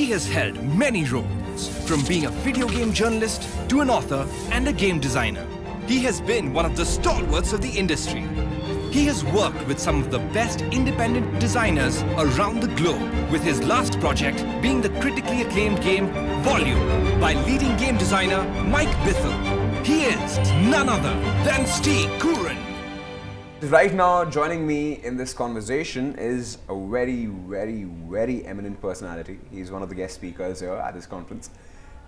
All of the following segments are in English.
He has held many roles, from being a video game journalist to an author and a game designer. He has been one of the stalwarts of the industry. He has worked with some of the best independent designers around the globe, with his last project being the critically acclaimed game Volume by leading game designer Mike Bithell. He is none other than Ste Curran. Right now, joining me in this conversation is a very eminent personality. He's one of the guest speakers here at this conference.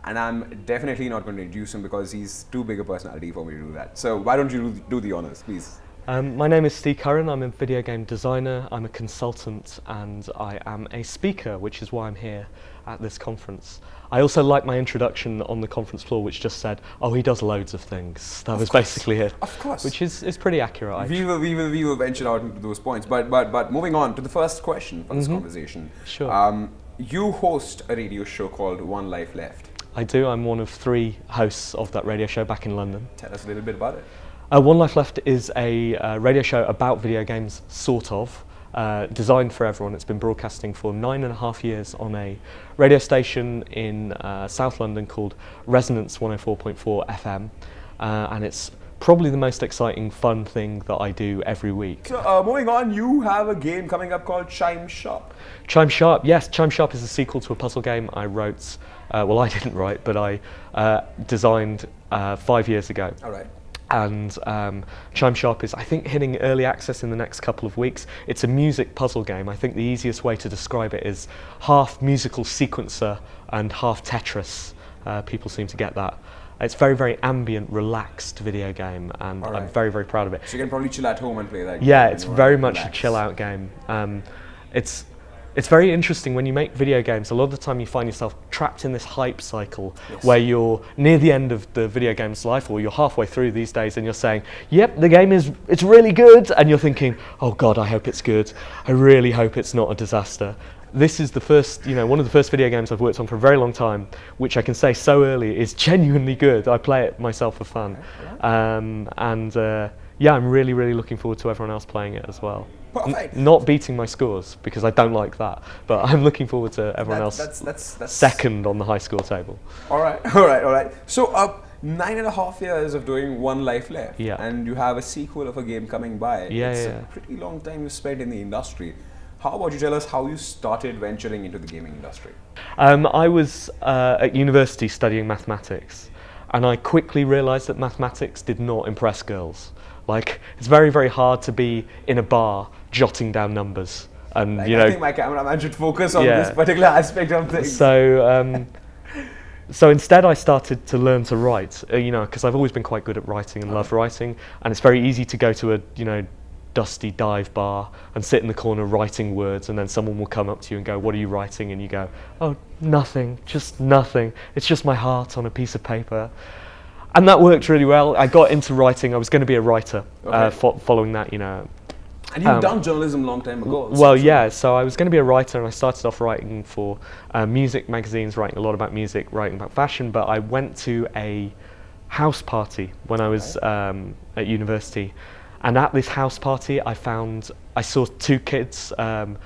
And I'm definitely not going to introduce him because he's too big a personality for me to do that. So why don't you do the honors, please? My name is Ste Curran. I'm a video game designer, I'm a consultant, and I am a speaker, which is why I'm here at this conference. I also like my introduction on the conference floor, which just said, "Oh, he does loads of things." That was basically it. Of course. Which is pretty accurate. We will venture out into those points. But moving on to the first question for this conversation. Sure. You host a radio show called One Life Left. I do. I'm one of 3 hosts of that radio show back in London. Tell us a little bit about it. One Life Left is a radio show about video games, sort of, designed for everyone. It's been broadcasting for 9.5 years on a radio station in South London called Resonance 104.4 FM, and it's probably the most exciting, fun thing that I do every week. So moving on, you have a game coming up called Chime Sharp. Chime Sharp, yes. Chime Sharp is a sequel to a puzzle game I wrote, well, I didn't write, but I designed 5 years ago. All right. And Chime Sharp is, I think, hitting early access in the next couple of weeks. It's a music puzzle game. I think the easiest way to describe it is half musical sequencer and half Tetris. People seem to get that. It's very ambient, relaxed video game, and I'm very proud of it. So you can probably chill at home and play that game. Yeah, it's very much a chill out game. It's very interesting when you make video games. A lot of the time you find yourself trapped in this hype cycle where you're near the end of the video game's life, or you're halfway through these days, and you're saying, "Yep, the game it's really good," and you're thinking, "Oh God, I hope it's good. I really hope it's not a disaster." This is the first, one of the first video games I've worked on for a very long time, which I can say so early is genuinely good. I play it myself for fun, yeah, I'm really looking forward to everyone else playing it as well. Not beating my scores, because I don't like that, but I'm looking forward to everyone else that's second on the high score table. All right. So 9.5 years of doing One Life Left, and you have a sequel of a game coming by. It's a pretty long time you spent in the industry. How about you tell us how you started venturing into the gaming industry? I was at university studying mathematics, and I quickly realized that mathematics did not impress girls. Like, it's very hard to be in a bar jotting down numbers, and I think my cameraman should focus on this particular aspect of things. So instead I started to learn to write, because I've always been quite good at writing and love writing, and it's very easy to go to a dusty dive bar and sit in the corner writing words, and then someone will come up to you and go, "What are you writing?" And you go, "Oh, nothing, just nothing. It's just my heart on a piece of paper." And that worked really well. I got into writing. I was going to be a writer following that, And you've done journalism a long time ago. Well, yeah. So I was going to be a writer, and I started off writing for music magazines, writing a lot about music, writing about fashion. But I went to a house party when I was at university, and at this house party, I saw 2 kids, and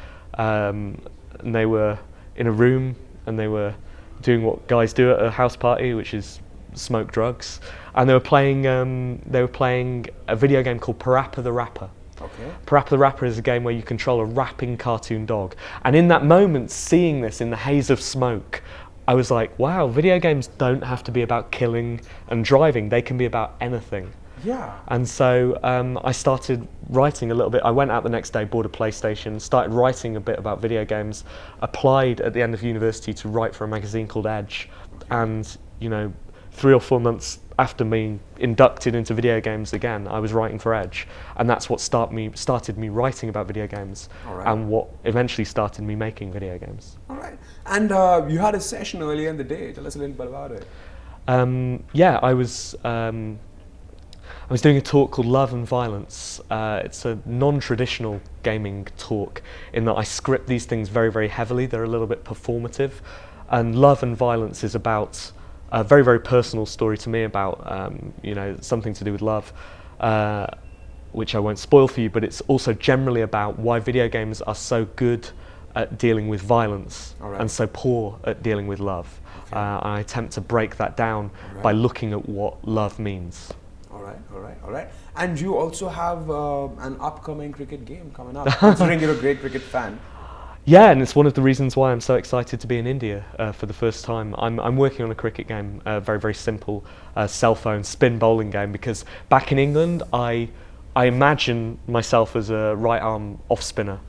they were in a room, and they were doing what guys do at a house party, which is smoke drugs, and they were playing a video game called Parappa the Rapper. Okay. Parappa the Rapper is a game where you control a rapping cartoon dog, and in that moment, seeing this in the haze of smoke, I was like, wow, video games don't have to be about killing and driving, they can be about anything. Yeah. And so I started writing a little bit. I went out the next day, bought a PlayStation, started writing a bit about video games, applied at the end of university to write for a magazine called Edge, and 3 or 4 months after being inducted into video games again, I was writing for Edge, and that's what started me writing about video games, and what eventually started me making video games. All right. And you had a session earlier in the day. Tell us a little bit about it. Yeah, I was doing a talk called Love and Violence. It's a non-traditional gaming talk in that I script these things very heavily. They're a little bit performative, and Love and Violence is about a very personal story to me about something to do with love, which I won't spoil for you, but it's also generally about why video games are so good at dealing with violence, All right. and so poor at dealing with love. Okay. And I attempt to break that down Right. by looking at what love means. All right, all right, all right. And you also have an upcoming cricket game coming up, considering you're a great cricket fan. Yeah, and it's one of the reasons why I'm so excited to be in India for the first time. I'm working on a cricket game, very, very simple cell phone spin bowling game, because back in England, I imagine myself as a right arm off spinner,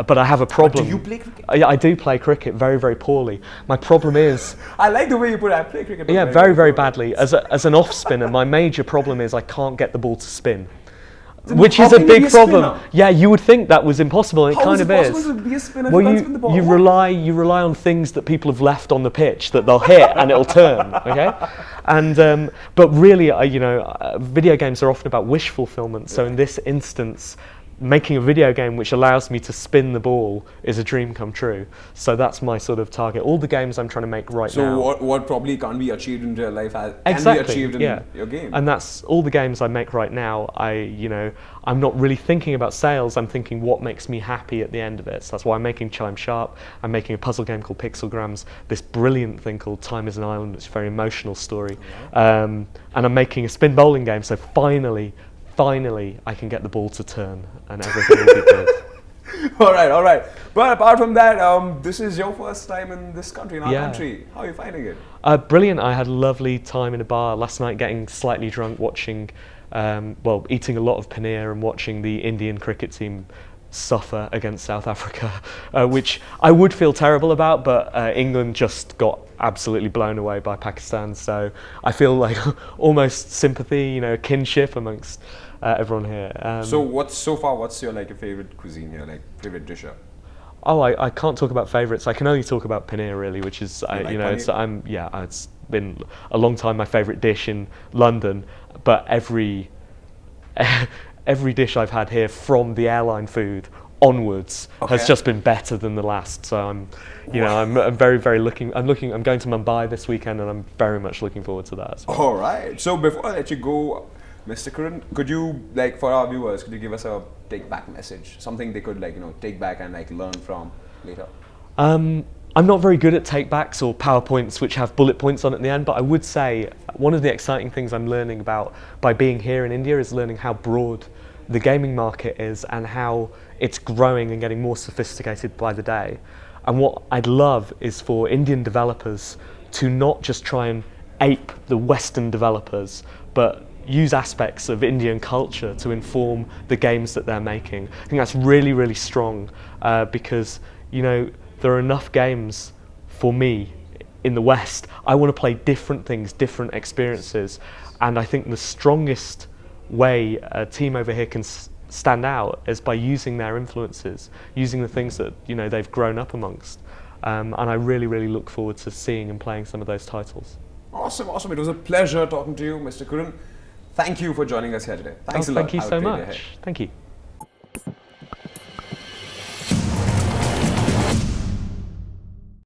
but I have a problem. Do you play cricket? I do play cricket very, very poorly. My problem is, I like the way you put it. I play cricket. but yeah, very, very poorly. badly. As an off spinner, my major problem is I can't get the ball to spin. Then Which how is a can you be big a problem. spinner? Yeah, you would think that was impossible, and it How kind is of it is. possible to be a spinner if Well, you can't spin the ball? you rely on things that people have left on the pitch that they'll hit and it'll turn. Okay, and but really, video games are often about wish fulfillment. So in this instance, making a video game which allows me to spin the ball is a dream come true. So that's my sort of target. All the games I'm trying to make right now. So what probably can't be achieved in real life can Exactly, be achieved in yeah. your game. And that's all the games I make right now. I'm not really thinking about sales. I'm thinking what makes me happy at the end of it. So that's why I'm making Chime Sharp. I'm making a puzzle game called Pixelgrams. This brilliant thing called Time is an Island. It's a very emotional story. And I'm making a spin bowling game. So finally, I can get the ball to turn and everything will be good. all right. But apart from that, this is your first time in this country, in our Yeah. country. How are you finding it? Brilliant. I had a lovely time in a bar last night, getting slightly drunk, watching, eating a lot of paneer and watching the Indian cricket team suffer against South Africa, which I would feel terrible about, but England just got absolutely blown away by Pakistan. So I feel like almost sympathy, kinship amongst everyone here. So what's your your favorite cuisine here, like favorite dish? Oh, I can't talk about favourites. I can only talk about paneer really, which is paneer? it's been a long time my favourite dish in London, but every dish I've had here from the airline food onwards has just been better than the last. So I'm very, very I'm going to Mumbai this weekend, and I'm very much looking forward to that as well. All right. So before I let you go, Mr. Curran, could you, for our viewers, could you give us a take back message? Something they could take back and learn from later? I'm not very good at take-backs or PowerPoints which have bullet points on at the end, but I would say one of the exciting things I'm learning about by being here in India is learning how broad the gaming market is and how it's growing and getting more sophisticated by the day. And what I'd love is for Indian developers to not just try and ape the Western developers, but use aspects of Indian culture to inform the games that they're making. I think that's really, really strong because, there are enough games for me in the West. I want to play different things, different experiences, and I think the strongest way a team over here can stand out is by using their influences, using the things that they've grown up amongst. And I really, really look forward to seeing and playing some of those titles. Awesome. It was a pleasure talking to you, Mr. Curran. Thank you for joining us here today. Thanks a lot. Thank you Have a so great day much. ahead. Thank you.